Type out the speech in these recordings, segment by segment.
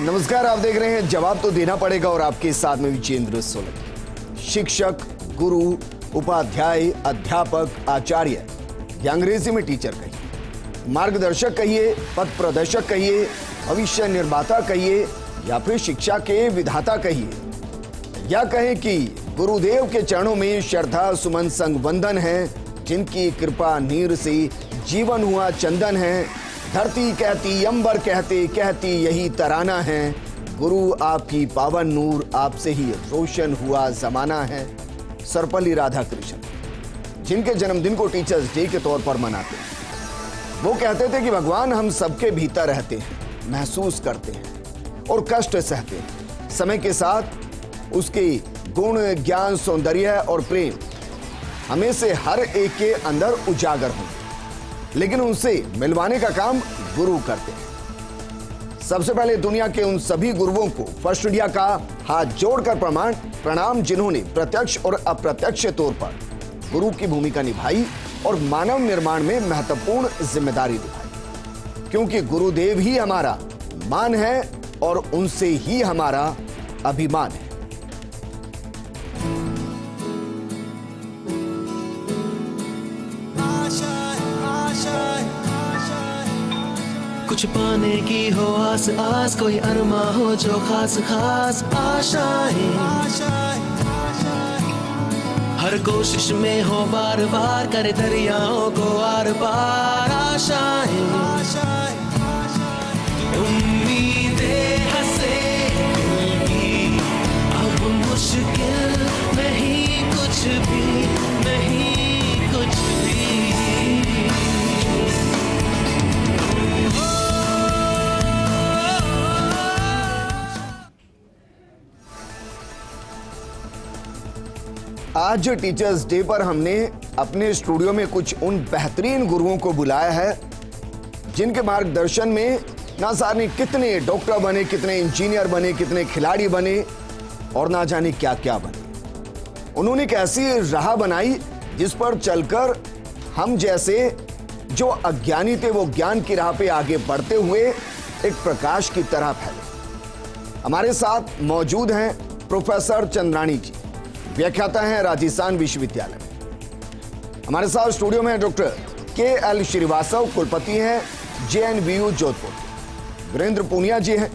नमस्कार, आप देख रहे हैं जवाब तो देना पड़ेगा और आपके साथ में विजेंद्र सोलंकी। शिक्षक, गुरु, उपाध्याय, अध्यापक, आचार्य या अंग्रेजी में टीचर कहिए, मार्गदर्शक कहिए, पथ प्रदर्शक कहिए, भविष्य निर्माता कहिए या फिर शिक्षा के विधाता कहिए, या कहें कि गुरुदेव के चरणों में श्रद्धा सुमन संग वंदन है, जिनकी कृपा नीर से जीवन हुआ चंदन है। धरती कहती, अंबर कहते, कहती यही तराना है। गुरु आपकी पावन नूर, आपसे ही रोशन हुआ जमाना है। सर्वपल्ली राधाकृष्ण, जिनके जन्मदिन को टीचर्स डे के तौर पर मनाते हैं, वो कहते थे कि भगवान हम सबके भीतर रहते हैं, महसूस करते हैं और कष्ट सहते हैं। समय के साथ उसके गुण, ज्ञान, सौंदर्य और प्रेम हमें से हर एक के अंदर उजागर होंगे, लेकिन उनसे मिलवाने का काम गुरु करते हैं। सबसे पहले दुनिया के उन सभी गुरुओं को फर्स्ट इंडिया का हाथ जोड़कर प्रणाम, जिन्होंने प्रत्यक्ष और अप्रत्यक्ष तौर पर गुरु की भूमिका निभाई और मानव निर्माण में महत्वपूर्ण जिम्मेदारी निभाई, क्योंकि गुरुदेव ही हमारा मान है और उनसे ही हमारा अभिमान है। कुछ पाने की हो आस आस, कोई अरमा हो जो खास खास आशाएं, हर कोशिश में हो बार बार, करे दरियाओं को आर पार आशाएं, उम्मीदें हंसेंगी, अब मुश्किल नहीं कुछ भी, नहीं कुछ भी। आज टीचर्स डे पर हमने अपने स्टूडियो में कुछ उन बेहतरीन गुरुओं को बुलाया है, जिनके मार्गदर्शन में ना जाने कितने डॉक्टर बने, कितने इंजीनियर बने, कितने खिलाड़ी बने और ना जाने क्या क्या बने। उन्होंने एक ऐसी राह बनाई जिस पर चलकर हम जैसे जो अज्ञानी थे वो ज्ञान की राह पे आगे बढ़ते हुए एक प्रकाश की तरह फैले। हमारे साथ मौजूद हैं प्रोफेसर चंद्राणी जी, व्याख्याता हैं राजस्थान विश्वविद्यालय में। हमारे साथ स्टूडियो में डॉक्टर के.एल. श्रीवास्तव, कुलपति हैं JNVU जोधपुर। वीरेंद्र पूनिया जी हैं,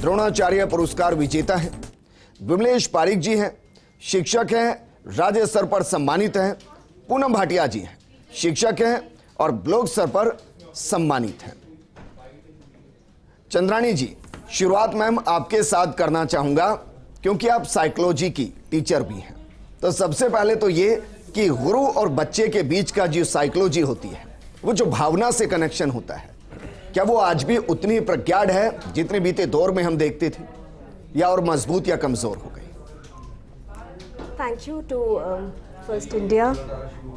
द्रोणाचार्य पुरस्कार विजेता हैं। विमलेश पारिक जी हैं, शिक्षक हैं, राज्य स्तर पर सम्मानित हैं। पूनम भाटिया जी हैं, शिक्षक हैं और ब्लॉक स्तर पर सम्मानित हैं। चंद्राणी जी, शुरुआत मैम आपके साथ करना चाहूंगा, क्योंकि आप साइकोलॉजी की टीचर भी हैं। तो सबसे पहले तो ये कि गुरु और बच्चे के बीच का जो साइकोलॉजी होती है, वो जो भावना से कनेक्शन होता है, क्या वो आज भी उतनी प्रगाढ़ है जितने बीते दौर में हम देखते थे, या और मजबूत या कमजोर हो गई? Thank you to First India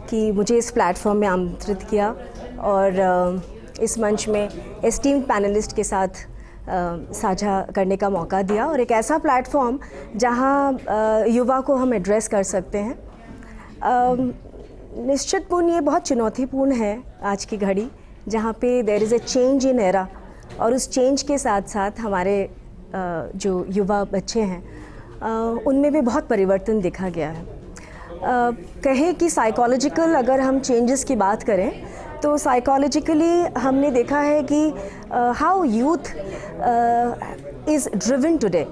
कि मुझे इस प्लेटफॉर्म में आमंत्रित किया और इस मंच में एस्टीम्ड पैनलिस्ट के साथ साझा करने का मौका दिया, और एक ऐसा प्लेटफॉर्म जहां युवा को हम एड्रेस कर सकते हैं। निश्चितपूर्ण ये बहुत चुनौतीपूर्ण है आज की घड़ी, जहां पे there is a change in era, और उस चेंज के साथ साथ हमारे जो युवा बच्चे हैं उनमें भी बहुत परिवर्तन देखा गया है। कहें कि साइकोलॉजिकल अगर हम चेंजेस की बात करें तो साइकोलॉजिकली हमने देखा है कि how youth is driven today,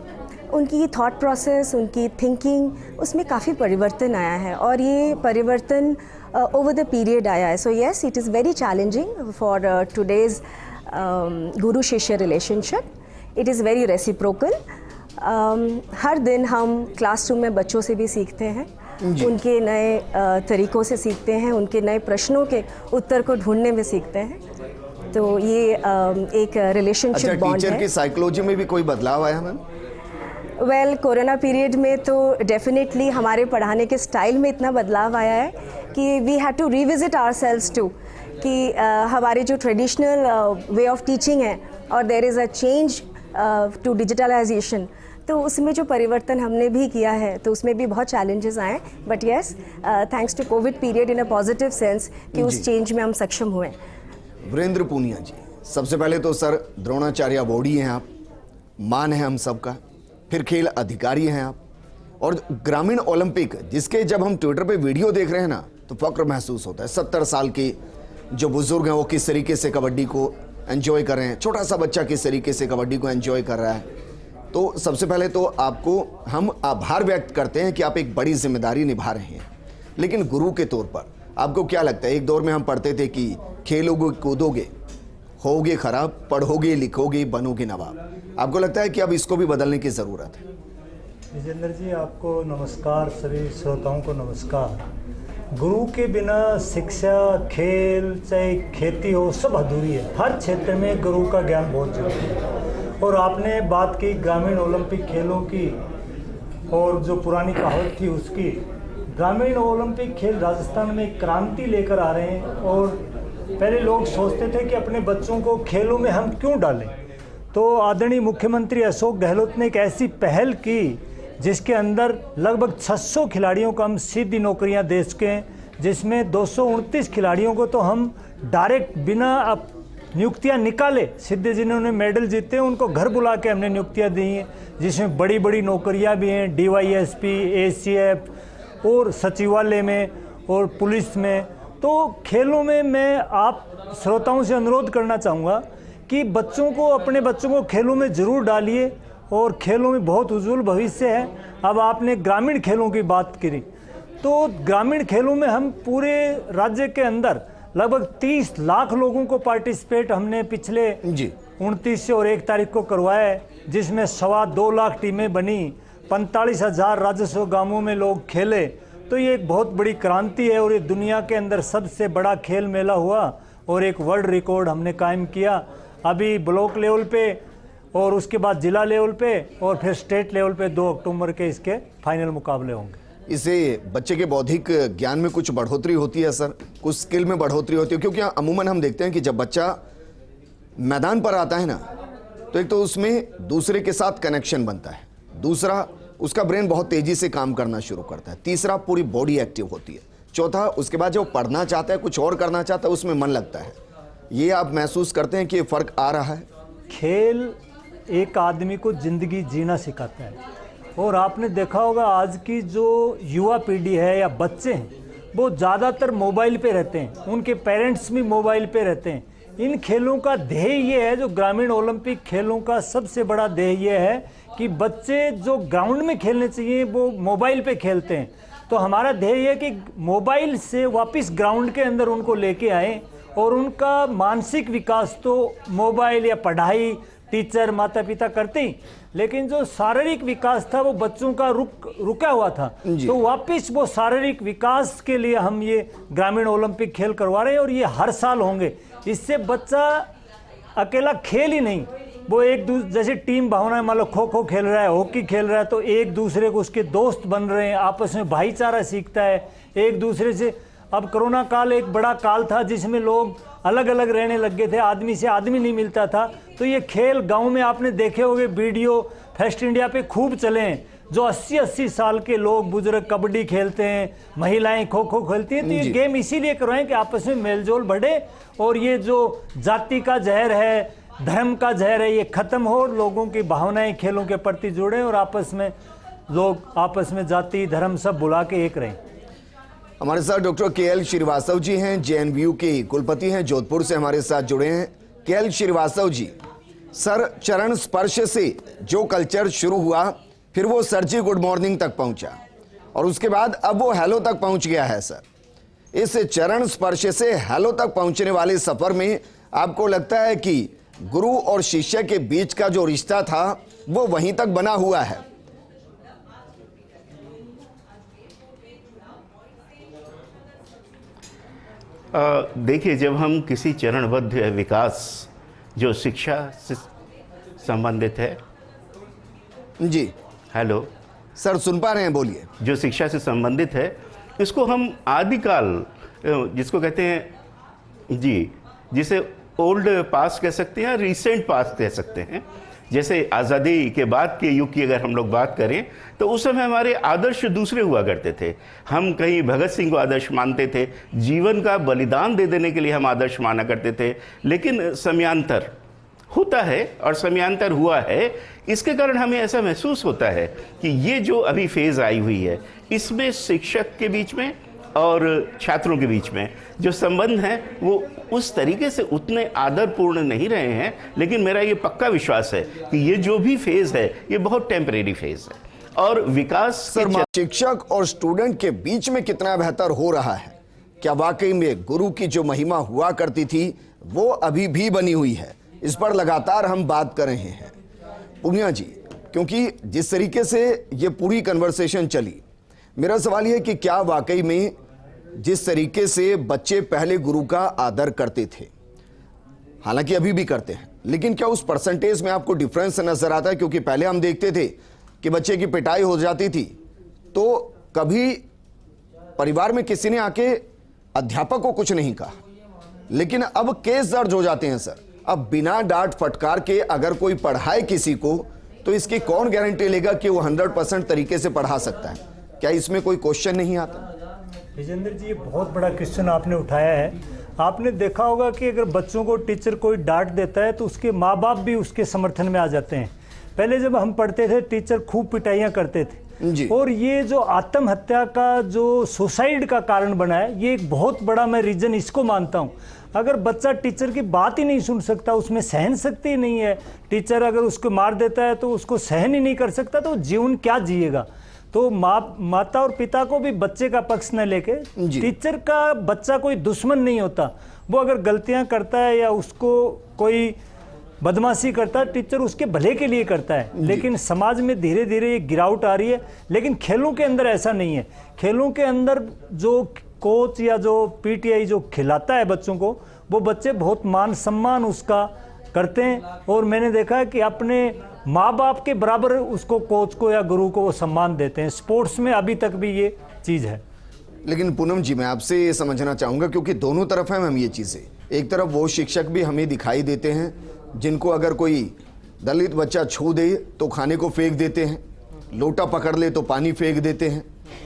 उनकी थॉट प्रोसेस, उनकी थिंकिंग, उसमें काफ़ी परिवर्तन आया है, और ये परिवर्तन ओवर द पीरियड आया है। So yes, it is very challenging for today's guru shishya relationship. It is very reciprocal. हर दिन हम क्लासरूम में बच्चों से भी सीखते हैं, उनके नए तरीक़ों से सीखते हैं, उनके नए प्रश्नों के उत्तर को ढूंढने में सीखते हैं। तो ये एक रिलेशनशिप बॉन्ड है। टीचर की साइकोलॉजी में भी कोई बदलाव आया मैम? वेल, कोरोना पीरियड में तो डेफिनेटली हमारे पढ़ाने के स्टाइल में इतना बदलाव आया है कि we had to revisit ourselves to, कि हमारे जो ट्रेडिशनल वे ऑफ टीचिंग है और there is a change to digitalisation, तो उसमें जो परिवर्तन हमने भी किया है तो उसमें भी बहुत चैलेंजेस आए, but yes, thanks to COVID period in a positive sense कि उस चेंज में हम सक्षम हुए। वीरेंद्र पूनिया जी, सबसे पहले तो सर द्रोणाचार्य अवॉर्डी हैं आप, मान है हम सबका, फिर खेल अधिकारी हैं आप, और ग्रामीण ओलंपिक जिसके जब हम ट्विटर पे वीडियो देख रहे हैं ना तो फक्र महसूस होता है। 70 साल के जो बुजुर्ग हैं वो किस तरीके से कबड्डी को एंजॉय कर रहे हैं, छोटा सा बच्चा किस तरीके से कबड्डी को एंजॉय कर रहा है। तो सबसे पहले तो आपको हम आभार व्यक्त करते हैं कि आप एक बड़ी जिम्मेदारी निभा रहे हैं। लेकिन गुरु के तौर पर आपको क्या लगता है, एक दौर में हम पढ़ते थे कि खेलोगे कूदोगे होगे खराब, पढ़ोगे लिखोगे बनोगे नवाब। आपको लगता है कि अब इसको भी बदलने की ज़रूरत है? विजेंद्र जी, आपको नमस्कार, सभी श्रोताओं को नमस्कार। गुरु के बिना शिक्षा, खेल, चाहे खेती हो, सब अधूरी है। हर क्षेत्र में गुरु का ज्ञान बहुत जरूरी है। और आपने बात की ग्रामीण ओलंपिक खेलों की और जो पुरानी कहावत थी उसकी। ग्रामीण ओलंपिक खेल राजस्थान में क्रांति लेकर आ रहे हैं। और पहले लोग सोचते थे कि अपने बच्चों को खेलों में हम क्यों डालें, तो आदरणीय मुख्यमंत्री अशोक गहलोत ने एक ऐसी पहल की जिसके अंदर लगभग 600 खिलाड़ियों को हम सीधी नौकरियां दे चुके हैं, जिसमें 229 खिलाड़ियों को तो हम डायरेक्ट बिना अब नियुक्तियां निकाले सीधे जिन्होंने मेडल जीते उनको घर बुला के हमने नियुक्तियां दी हैं, जिसमें बड़ी बड़ी नौकरियां भी हैं, DYSP, ACF और सचिवालय में और पुलिस में। तो खेलों में मैं आप श्रोताओं से अनुरोध करना चाहूँगा कि बच्चों को, अपने बच्चों को खेलों में ज़रूर डालिए और खेलों में बहुत उज्जवल भविष्य है। अब आपने ग्रामीण खेलों की बात करी, तो ग्रामीण खेलों में हम पूरे राज्य के अंदर लगभग 30 लाख लोगों को पार्टिसिपेट हमने पिछले 29 से और 1 तारीख को करवाया है, जिसमें 2.25 लाख टीमें बनी, 45,000 राजस्व गांवों में लोग खेले। तो ये एक बहुत बड़ी क्रांति है और ये दुनिया के अंदर सबसे बड़ा खेल मेला हुआ और एक वर्ल्ड रिकॉर्ड हमने कायम किया। अभी ब्लॉक लेवल पे और उसके बाद जिला लेवल पे और फिर स्टेट लेवल पे 2 अक्टूबर के इसके फाइनल मुकाबले होंगे। इससे बच्चे के बौद्धिक ज्ञान में कुछ बढ़ोतरी होती है सर, कुछ स्किल में बढ़ोतरी होती है? क्योंकि अमूमन हम देखते हैं कि जब बच्चा मैदान पर आता है ना तो एक तो उसमें दूसरे के साथ कनेक्शन बनता है, दूसरा उसका ब्रेन बहुत तेजी से काम करना शुरू करता है, तीसरा पूरी बॉडी एक्टिव होती है, चौथा उसके बाद जो पढ़ना चाहता है, कुछ और करना चाहता है, उसमें मन लगता है। ये आप महसूस करते हैं कि ये फर्क आ रहा है? खेल एक आदमी को जिंदगी जीना सिखाता है और आपने देखा होगा आज की जो युवा पीढ़ी है या बच्चे हैं वो ज़्यादातर मोबाइल पे रहते हैं, उनके पेरेंट्स भी मोबाइल पे रहते हैं। इन खेलों का ध्येय ये है, जो ग्रामीण ओलंपिक खेलों का सबसे बड़ा ध्येय ये है कि बच्चे जो ग्राउंड में खेलने चाहिए वो मोबाइल पे खेलते हैं। तो हमारा ध्येय है कि मोबाइल से वापस ग्राउंड के अंदर उनको लेके आए और उनका मानसिक विकास तो मोबाइल या पढ़ाई, टीचर, माता पिता करते ही, लेकिन जो शारीरिक विकास था वो बच्चों का रुका हुआ था। तो वापस वो शारीरिक विकास के लिए हम ये ग्रामीण ओलंपिक खेल करवा रहे हैं और ये हर साल होंगे। इससे बच्चा अकेला खेल ही नहीं, वो एक दूसरे जैसे टीम भावना है, मान लो खो खो खेल रहा है, हॉकी खेल रहा है, तो एक दूसरे को उसके दोस्त बन रहे हैं, आपस में भाईचारा सीखता है एक दूसरे से। अब कोरोना काल एक बड़ा काल था जिसमें लोग अलग अलग रहने लग गए थे, आदमी से आदमी नहीं मिलता था। तो ये खेल गांव में आपने देखे होंगे, वीडियो फेस्ट इंडिया पे खूब चले हैं, जो 80-80 साल के लोग बुजुर्ग कबड्डी खेलते हैं, महिलाएं खो खो खेलती हैं। तो ये गेम इसीलिए करवाएं कि आपस में मेलजोल बढ़े और ये जो जाति का जहर है, धर्म का जहर है, ये खत्म हो, लोगों की भावनाएं खेलों के प्रति जुड़े और आपस में लोग आपस में जाति धर्म सब बुला के एक रहें। हमारे साथ डॉक्टर KL श्रीवास्तव जी हैं, JNVU के कुलपति हैं, जोधपुर से हमारे साथ जुड़े हैं। KL श्रीवास्तव जी, सर चरण स्पर्श से जो कल्चर शुरू हुआ फिर वो सर जी गुड मॉर्निंग तक पहुंचा और उसके बाद अब वो हेलो तक पहुंच गया है। सर, इस चरण स्पर्श से हेलो तक पहुंचने वाले सफर में आपको लगता है कि गुरु और शिष्य के बीच का जो रिश्ता था वो वहीं तक बना हुआ है? देखिए, जब हम किसी चरणबद्ध विकास जो शिक्षा से संबंधित है, जी हेलो सर सुन पा रहे हैं, बोलिए। जो शिक्षा से संबंधित है इसको हम आदिकाल जिसको कहते हैं जी, जिसे ओल्ड पास्ट कह सकते हैं, रिसेंट पास्ट कह सकते हैं। जैसे आज़ादी के बाद के युग की अगर हम लोग बात करें तो उस समय हमारे आदर्श दूसरे हुआ करते थे। हम कहीं भगत सिंह को आदर्श मानते थे, जीवन का बलिदान दे देने के लिए हम आदर्श माना करते थे। लेकिन समयांतर होता है और समयांतर हुआ है, इसके कारण हमें ऐसा महसूस होता है कि ये जो अभी फेज आई हुई है, इसमें शिक्षक के बीच में और छात्रों के बीच में जो संबंध हैं वो उस तरीके से उतने आदरपूर्ण नहीं रहे हैं। लेकिन मेरा ये पक्का विश्वास है कि ये जो भी फेज है ये बहुत टेम्परेरी फेज है और विकास सर, शिक्षक और स्टूडेंट के बीच में कितना बेहतर हो रहा है? क्या वाकई में गुरु की जो महिमा हुआ करती थी वो अभी भी बनी हुई है? इस पर लगातार हम बात कर रहे हैं पूनिया जी, क्योंकि जिस तरीके से ये पूरी कन्वर्सेशन चली, मेरा सवाल यह है कि क्या वाकई में जिस तरीके से बच्चे पहले गुरु का आदर करते थे, हालांकि अभी भी करते हैं, लेकिन क्या उस परसेंटेज में आपको डिफरेंस नजर आता है? क्योंकि पहले हम देखते थे कि बच्चे की पिटाई हो जाती थी तो कभी परिवार में किसी ने आके अध्यापक को कुछ नहीं कहा, लेकिन अब केस दर्ज हो जाते हैं सर। अब बिना डांट फटकार के अगर कोई पढ़ाए किसी को तो इसकी कौन गारंटी लेगा कि वो 100% तरीके से पढ़ा सकता है? क्या इसमें कोई क्वेश्चन नहीं आता? विजेंद्र जी, ये बहुत बड़ा क्वेश्चन आपने उठाया है। आपने देखा होगा कि अगर बच्चों को टीचर कोई डांट देता है तो उसके माँ बाप भी उसके समर्थन में आ जाते हैं। पहले जब हम पढ़ते थे टीचर खूब पिटाइयाँ करते थे जी। और ये जो आत्महत्या का जो सुसाइड का कारण बना है, ये एक बहुत बड़ा मैं रीजन इसको मानता हूँ। अगर बच्चा टीचर की बात ही नहीं सुन सकता, उसमें सहन शक्ति ही नहीं है, टीचर अगर उसको मार देता है तो उसको सहन ही नहीं कर सकता, तो जीवन क्या जिएगा? तो माता और पिता को भी बच्चे का पक्ष न लेके, टीचर का बच्चा कोई दुश्मन नहीं होता। वो अगर गलतियां करता है या उसको कोई बदमाशी करता है, टीचर उसके भले के लिए करता है। लेकिन समाज में धीरे धीरे ये गिरावट आ रही है, लेकिन खेलों के अंदर ऐसा नहीं है। खेलों के अंदर जो कोच या जो पीटीआई जो खिलाता है बच्चों को, वो बच्चे बहुत मान सम्मान उसका करते हैं और मैंने देखा है कि अपने माँ बाप के बराबर उसको, कोच को या गुरु को वो सम्मान देते हैं। स्पोर्ट्स में अभी तक भी ये चीज़ है। लेकिन पूनम जी, मैं आपसे ये समझना चाहूँगा, क्योंकि दोनों तरफ हैं हम ये चीज़ें। एक तरफ वो शिक्षक भी हमें दिखाई देते हैं जिनको अगर कोई दलित बच्चा छू दे तो खाने को फेंक देते हैं, लोटा पकड़ ले तो पानी फेंक देते हैं,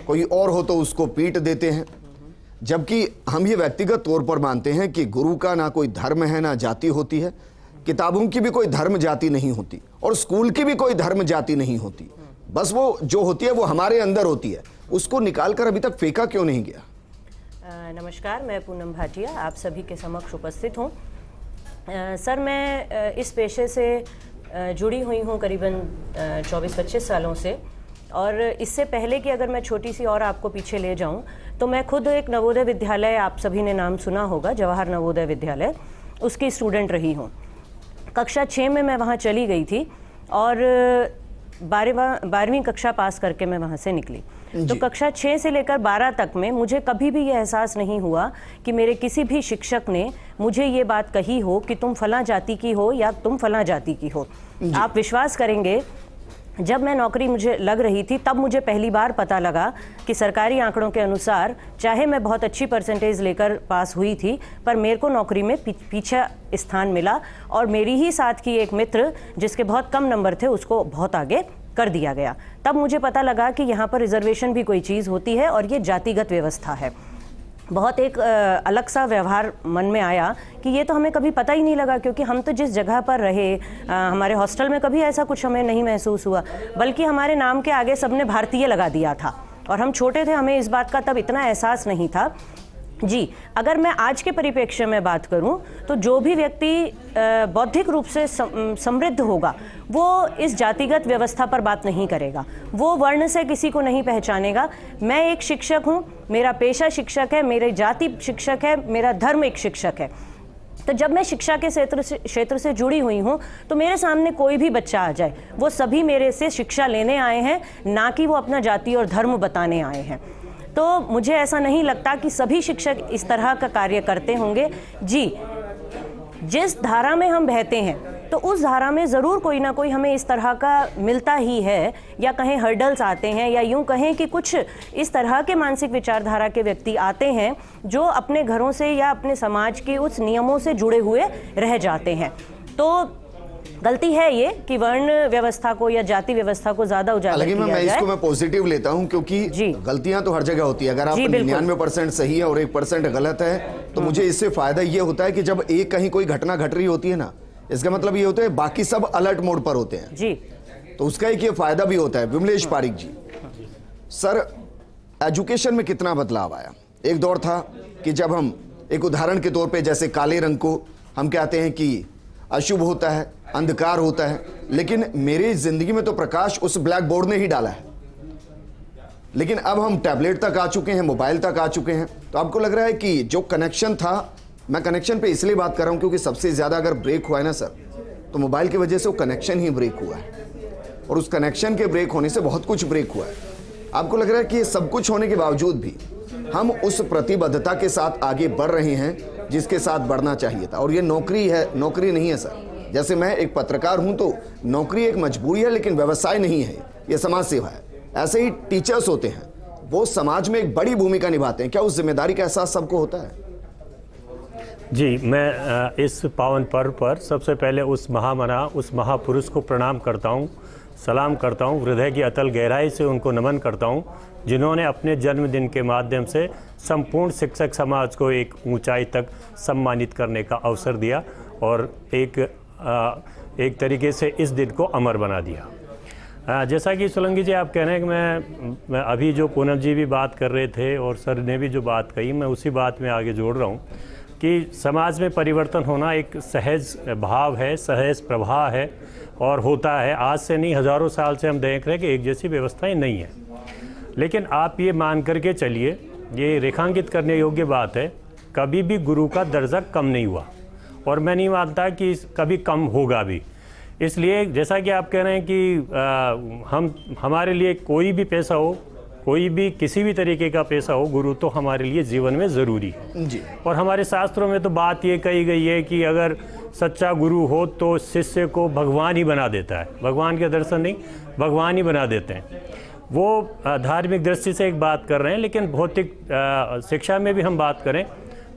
कोई और हो तो उसको पीट देते हैं। जबकि हम ये व्यक्तिगत तौर पर मानते हैं कि गुरु का ना कोई धर्म है ना जाति होती है, किताबों की भी कोई धर्म जाति नहीं होती और स्कूल की भी कोई धर्म जाति नहीं होती। बस वो जो होती है वो हमारे अंदर होती है, उसको निकालकर अभी तक फेंका क्यों नहीं गया? नमस्कार, मैं पूनम भाटिया आप सभी के समक्ष उपस्थित हूँ। सर, मैं इस पेशे से जुड़ी हुई हूँ करीबन 24-25 सालों से, और इससे पहले कि अगर मैं छोटी सी और आपको पीछे ले जाऊँ तो मैं खुद एक नवोदय विद्यालय, आप सभी ने नाम सुना होगा, जवाहर नवोदय विद्यालय, उसकी स्टूडेंट रही हूँ। कक्षा 6 में मैं वहाँ चली गई थी और 12वीं कक्षा पास करके मैं वहाँ से निकली। तो कक्षा 6 से लेकर 12 तक में मुझे कभी भी ये एहसास नहीं हुआ कि मेरे किसी भी शिक्षक ने मुझे ये बात कही हो कि तुम फलां जाति की हो या तुम फलां जाति की हो। आप विश्वास करेंगे, जब मैं नौकरी मुझे लग रही थी तब मुझे पहली बार पता लगा कि सरकारी आंकड़ों के अनुसार चाहे मैं बहुत अच्छी परसेंटेज लेकर पास हुई थी, पर मेरे को नौकरी में पीछा स्थान मिला और मेरी ही साथ की एक मित्र जिसके बहुत कम नंबर थे उसको बहुत आगे कर दिया गया। तब मुझे पता लगा कि यहाँ पर रिजर्वेशन भी कोई चीज़ होती है और ये जातिगत व्यवस्था है। बहुत एक अलग सा व्यवहार मन में आया कि ये तो हमें कभी पता ही नहीं लगा, क्योंकि हम तो जिस जगह पर रहे, हमारे हॉस्टल में कभी ऐसा कुछ हमें नहीं महसूस हुआ, बल्कि हमारे नाम के आगे सबने भारतीय लगा दिया था और हम छोटे थे, हमें इस बात का तब इतना एहसास नहीं था। जी, अगर मैं आज के परिप्रेक्ष्य में बात करूं तो जो भी व्यक्ति बौद्धिक रूप से समृद्ध होगा वो इस जातिगत व्यवस्था पर बात नहीं करेगा, वो वर्ण से किसी को नहीं पहचानेगा। मैं एक शिक्षक हूं, मेरा पेशा शिक्षक है, मेरी जाति शिक्षक है, मेरा धर्म एक शिक्षक है। तो जब मैं शिक्षा के क्षेत्र से जुड़ी हुई हूँ तो मेरे सामने कोई भी बच्चा आ जाए, वो सभी मेरे से शिक्षा लेने आए हैं, ना कि वो अपना जाति और धर्म बताने आए हैं। तो मुझे ऐसा नहीं लगता कि सभी शिक्षक इस तरह का कार्य करते होंगे। जी, जिस धारा में हम बहते हैं तो उस धारा में ज़रूर कोई ना कोई हमें इस तरह का मिलता ही है, या कहें हर्डल्स आते हैं, या यूं कहें कि कुछ इस तरह के मानसिक विचारधारा के व्यक्ति आते हैं जो अपने घरों से या अपने समाज के उस नियमों से जुड़े हुए रह जाते हैं। तो गलती है ये कि वर्ण व्यवस्था को या जाति व्यवस्था को ज्यादा उजागर किया जाए। इसको मैं पॉजिटिव लेता हूँ, क्योंकि गलतियां तो हर जगह होती है। अगर आप 99% सही है और 1% गलत है तो मुझे इससे फायदा ये होता है कि जब एक कहीं कोई घटना घट रही होती है ना, इसका मतलब ये होता है बाकी सब अलर्ट मोड पर होते हैं, जी तो उसका एक ये फायदा भी होता है। विमलेश पारिक जी, सर एजुकेशन में कितना बदलाव आया? एक दौर था कि जब हम एक उदाहरण के तौर पे जैसे काले रंग को हम कहते हैं कि अशुभ होता है, अंधकार होता है, लेकिन मेरी जिंदगी में तो प्रकाश उस ब्लैक बोर्ड ने ही डाला है। लेकिन अब हम टैबलेट तक आ चुके हैं, मोबाइल तक आ चुके हैं, तो आपको लग रहा है कि जो कनेक्शन था, मैं कनेक्शन पे इसलिए बात कर रहा हूं क्योंकि सबसे ज्यादा अगर ब्रेक हुआ है ना सर, तो मोबाइल की वजह से वो कनेक्शन ही ब्रेक हुआ है, और उस कनेक्शन के ब्रेक होने से बहुत कुछ ब्रेक हुआ है। आपको लग रहा है कि ये सब कुछ होने के बावजूद भी हम उस प्रतिबद्धता के साथ आगे बढ़ रहे हैं जिसके साथ बढ़ना चाहिए था? और ये नौकरी है, नौकरी नहीं है सर। जैसे मैं एक पत्रकार हूं तो नौकरी एक मजबूरी है, लेकिन व्यवसाय नहीं है, ये समाज सेवा है। ऐसे ही टीचर्स होते हैं, वो समाज में एक बड़ी भूमिका निभाते हैं। क्या उस जिम्मेदारी का एहसास सबको होता है? जी, मैं इस पावन पर्व पर सबसे पहले उस महामना, उस महापुरुष को प्रणाम करता हूँ, सलाम करता हूँ, हृदय की अतल गहराई से उनको नमन करता हूँ, जिन्होंने अपने जन्मदिन के माध्यम से संपूर्ण शिक्षक समाज को एक ऊंचाई तक सम्मानित करने का अवसर दिया और एक तरीके से इस दिन को अमर बना दिया। जैसा कि सोलंकी जी आप कह रहे हैं कि मैं अभी जो पूनम जी भी बात कर रहे थे और सर ने भी जो बात कही, मैं उसी बात में आगे जोड़ रहा हूँ कि समाज में परिवर्तन होना एक सहज भाव है, सहज प्रवाह है और होता है। आज से नहीं, हज़ारों साल से हम देख रहे हैं कि एक जैसी व्यवस्थाएं नहीं है। लेकिन आप ये मान करके चलिए, ये रेखांकित करने योग्य बात है, कभी भी गुरु का दर्जा कम नहीं हुआ और मैं नहीं मानता कि कभी कम होगा भी। इसलिए जैसा कि आप कह रहे हैं कि हमारे लिए कोई भी पैसा हो, कोई भी किसी भी तरीके का पैसा हो, गुरु तो हमारे लिए जीवन में ज़रूरी है जी। और हमारे शास्त्रों में तो बात ये कही गई है कि अगर सच्चा गुरु हो तो शिष्य को भगवान ही बना देता है। भगवान के दर्शन नहीं, भगवान ही बना देते हैं। वो धार्मिक दृष्टि से एक बात कर रहे हैं, लेकिन भौतिक शिक्षा में भी हम बात करें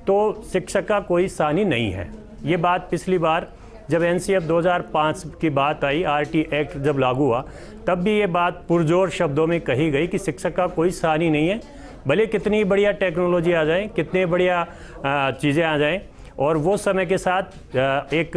तो शिक्षक का कोई सानी नहीं है। ये बात पिछली बार जब NCF 2005 की बात आई, RT एक्ट जब लागू हुआ, तब भी ये बात पुरजोर शब्दों में कही गई कि शिक्षक का कोई सानी नहीं है। भले कितनी बढ़िया टेक्नोलॉजी आ जाए, कितने बढ़िया चीज़ें आ जाएं, और वो समय के साथ एक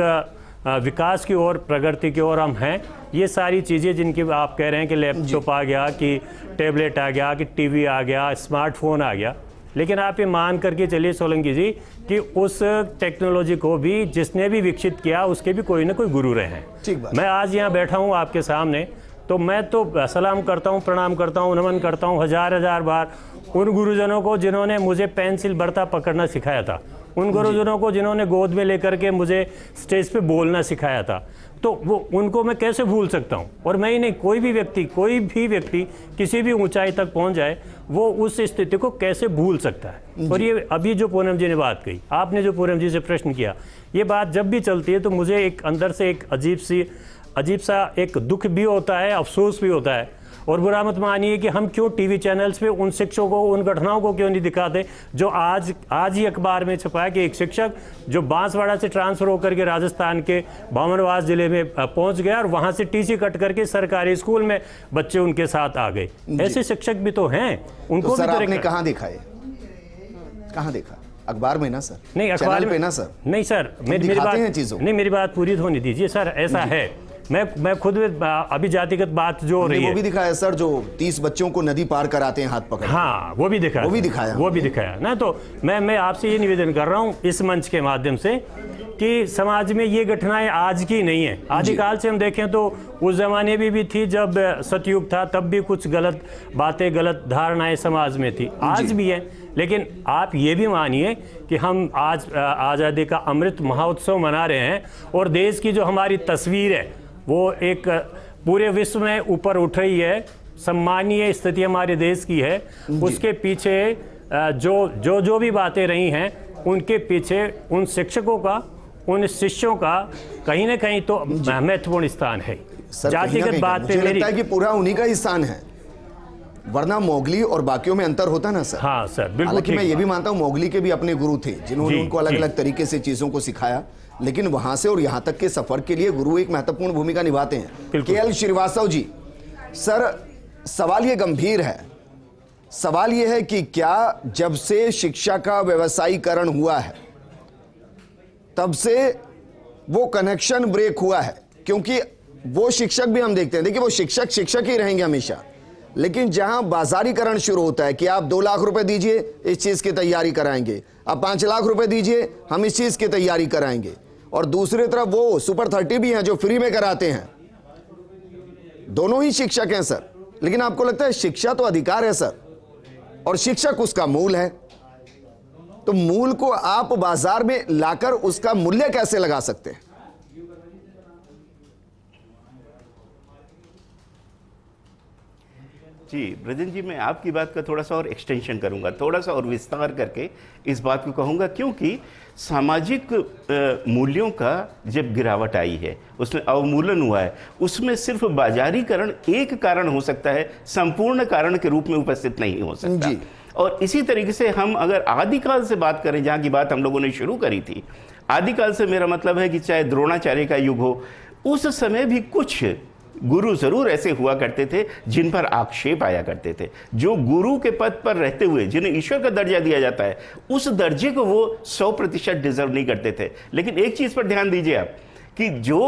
विकास की ओर, प्रगति की ओर हम हैं। ये सारी चीज़ें जिनकी आप कह रहे हैं कि लैपटॉप आ गया, कि टैबलेट आ गया, कि टीवी आ गया, स्मार्टफोन आ गया, लेकिन आप ये मान करके चलिए सोलंकी जी कि उस टेक्नोलॉजी को भी जिसने भी विकसित किया उसके भी कोई ना कोई गुरु रहे हैं। ठीक बात। मैं आज यहाँ बैठा हूँ आपके सामने, तो मैं तो सलाम करता हूँ, प्रणाम करता हूँ, नमन करता हूँ हजार बार उन गुरुजनों को जिन्होंने मुझे पेंसिल बर्ता पकड़ना सिखाया था, उन गुरुजनों को जिन्होंने गोद में लेकर के मुझे स्टेज पे बोलना सिखाया था। तो वो उनको मैं कैसे भूल सकता हूँ? और मैं ही नहीं, कोई भी व्यक्ति किसी भी ऊंचाई तक पहुँच जाए, वो उस स्थिति को कैसे भूल सकता है? और ये अभी जो पूनम जी ने बात कही, आपने जो पूनम जी से प्रश्न किया, ये बात जब भी चलती है तो मुझे एक अंदर से एक अजीब सा एक दुख भी होता है, अफसोस भी होता है। और बुरा मत मानिए कि हम क्यों टीवी चैनल्स पे उन शिक्षकों को, उन घटनाओं को क्यों नहीं दिखाते जो आज ही अखबार में छपा है कि एक शिक्षक जो बांसवाड़ा से ट्रांसफर होकर के राजस्थान के बामनवास जिले में पहुंच गया और वहां से TC कट करके सरकारी स्कूल में बच्चे उनके साथ आ गए। ऐसे शिक्षक भी तो हैं, उनको तो सर भी आपने कहाँ देखा है? कहाँ देखा? अखबार में ना सर? नहीं, अखबार में ना सर? नहीं सर, मेरी बात पूरी होने दीजिए सर। ऐसा है, मैं खुद अभी जातिगत बात जो हो रही है, वो भी दिखाया सर, जो 30 बच्चों को नदी पार कराते हैं हाथ पकड़। हाँ, वो भी दिखाया ना। तो मैं आपसे ये निवेदन कर रहा हूँ इस मंच के माध्यम से कि समाज में ये घटनाएं आज की नहीं है। आदिकाल से हम देखें तो उस जमाने में भी थी, जब सतयुग था तब भी कुछ गलत बातें, गलत धारणाएं समाज में थी, आज भी है। लेकिन आप ये भी मानिए कि हम आज आज़ादी का अमृत महोत्सव मना रहे हैं और देश की जो हमारी तस्वीर है वो एक पूरे विश्व में ऊपर उठ रही है, सम्मानीय स्थिति हमारे देश की है। उसके पीछे जो भी बातें रही हैं, उनके पीछे उन शिक्षकों का, उन शिष्यों का कहीं ना कहीं तो महत्वपूर्ण स्थान है। जातिगत बात पे लगता है कि पूरा उन्हीं का ही स्थान है, वरना मोगली और बाकियों में अंतर होता ना सर? हाँ सर, बिल्कुल। हालांकि मैं ये भी मानता हूँ मोगली के भी अपने गुरु थे जिन्होंने उनको अलग अलग तरीके से चीजों को सिखाया, लेकिन वहां से और यहां तक के सफर के लिए गुरु एक महत्वपूर्ण भूमिका निभाते हैं। KL श्रीवास्तव जी, सर सवाल ये गंभीर है, सवाल ये है कि क्या जब से शिक्षा का व्यवसायीकरण हुआ है तब से वो कनेक्शन ब्रेक हुआ है, क्योंकि वो शिक्षक भी हम देखते हैं, देखिए वो शिक्षक शिक्षक ही रहेंगे हमेशा, लेकिन जहां बाजारीकरण शुरू होता है कि आप 2 लाख रुपए दीजिए इस चीज की तैयारी कराएंगे, आप 5 लाख रुपए दीजिए हम इस चीज की तैयारी कराएंगे, और दूसरी तरफ वो सुपर 30 भी हैं जो फ्री में कराते हैं। दोनों ही शिक्षक हैं सर, लेकिन आपको लगता है शिक्षा तो अधिकार है सर, और शिक्षक उसका मूल है, तो मूल को आप बाजार में लाकर उसका मूल्य कैसे लगा सकते हैं? जी ब्रजन जी, मैं आपकी बात का थोड़ा सा और एक्सटेंशन करूंगा, थोड़ा सा और विस्तार करके इस बात को कहूंगा, क्योंकि सामाजिक मूल्यों का जब गिरावट आई है, उसमें अवमूलन हुआ है, उसमें सिर्फ बाजारीकरण एक कारण हो सकता है, संपूर्ण कारण के रूप में उपस्थित नहीं हो सकता जी। और इसी तरीके से हम अगर आदिकाल से बात करें, जहाँ की बात हम लोगों ने शुरू करी थी, आदिकाल से मेरा मतलब है कि चाहे द्रोणाचार्य का युग हो, उस समय भी कुछ गुरु जरूर ऐसे हुआ करते थे जिन पर आक्षेप आया करते थे, जो गुरु के पद पर रहते हुए जिन्हें ईश्वर का दर्जा दिया जाता है, उस दर्जे को वो 100% डिजर्व नहीं करते थे। लेकिन एक चीज पर ध्यान दीजिए आप कि जो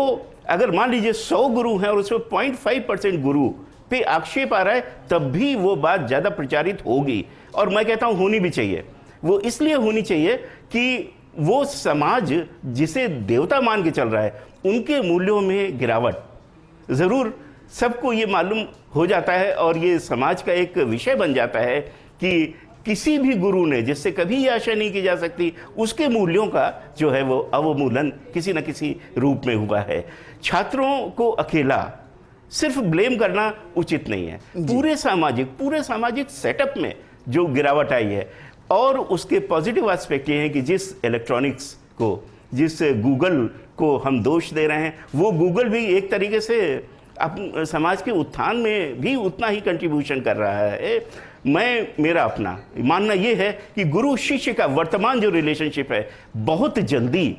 अगर मान लीजिए 100 गुरु हैं और उसमें 0.5% गुरु पे आक्षेप आ रहा है, तब भी वो बात ज्यादा प्रचारित होगी, और मैं कहता हूं होनी भी चाहिए। वो इसलिए होनी चाहिए कि वो समाज जिसे देवता मान के चल रहा है, उनके मूल्यों में गिरावट जरूर सबको ये मालूम हो जाता है, और ये समाज का एक विषय बन जाता है कि किसी भी गुरु ने, जिससे कभी ये आशा नहीं की जा सकती, उसके मूल्यों का जो है वो अवमूलन किसी न किसी रूप में हुआ है। छात्रों को अकेला सिर्फ ब्लेम करना उचित नहीं है, पूरे सामाजिक सेटअप में जो गिरावट आई है, और उसके पॉजिटिव एस्पेक्ट ये हैं कि जिस इलेक्ट्रॉनिक्स को, जिस गूगल को हम दोष दे रहे हैं, वो गूगल भी एक तरीके से समाज के उत्थान में भी उतना ही कंट्रीब्यूशन कर रहा है। मेरा अपना मानना ये है कि गुरु शिष्य का वर्तमान जो रिलेशनशिप है, बहुत जल्दी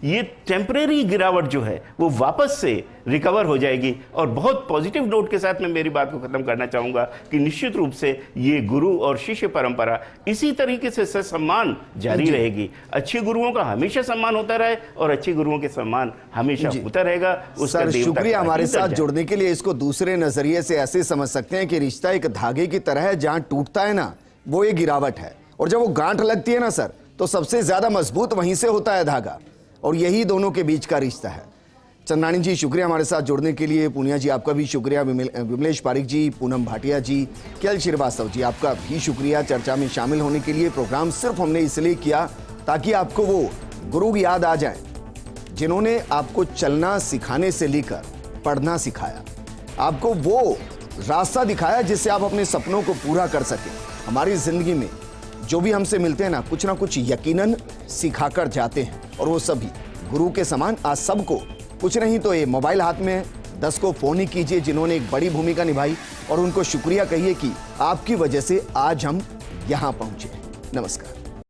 ये टेम्परेरी गिरावट जो है वो वापस से रिकवर हो जाएगी। और बहुत पॉजिटिव नोट के साथ मैं मेरी बात को खत्म करना चाहूंगा कि निश्चित रूप से ये गुरु और शिष्य परंपरा इसी तरीके से सम्मान जारी रहेगी। अच्छे गुरुओं का हमेशा सम्मान होता रहे और अच्छे गुरुओं के सम्मान हमेशा होता रहेगा। सर शुक्रिया हमारे साथ जुड़ने के लिए। इसको दूसरे नजरिए से ऐसे समझ सकते हैं कि रिश्ता एक धागे की तरह है, जहां टूटता है ना वो ये गिरावट है, और जब वो गांठ लगती है ना सर, तो सबसे ज्यादा मजबूत वहीं से होता है धागा, और यही दोनों के बीच का रिश्ता है। चंद्राणी जी शुक्रिया हमारे साथ जुड़ने के लिए। पूनिया जी आपका भी शुक्रिया। विमलेश पारिक जी, पूनम भाटिया जी, केएल श्रीवास्तव जी आपका भी शुक्रिया चर्चा में शामिल होने के लिए। प्रोग्राम सिर्फ हमने इसलिए किया ताकि आपको वो गुरु याद आ जाए जिन्होंने आपको चलना सिखाने से लेकर पढ़ना सिखाया, आपको वो रास्ता दिखाया जिससे आप अपने सपनों को पूरा कर सकें। हमारी जिंदगी में जो भी हमसे मिलते हैं ना कुछ यकीनन सिखाकर जाते हैं, और वो सभी गुरु के समान। आज सबको कुछ नहीं तो ये मोबाइल हाथ में 10 को फोन ही कीजिए जिन्होंने एक बड़ी भूमिका निभाई, और उनको शुक्रिया कहिए कि आपकी वजह से आज हम यहां पहुंचे। नमस्कार।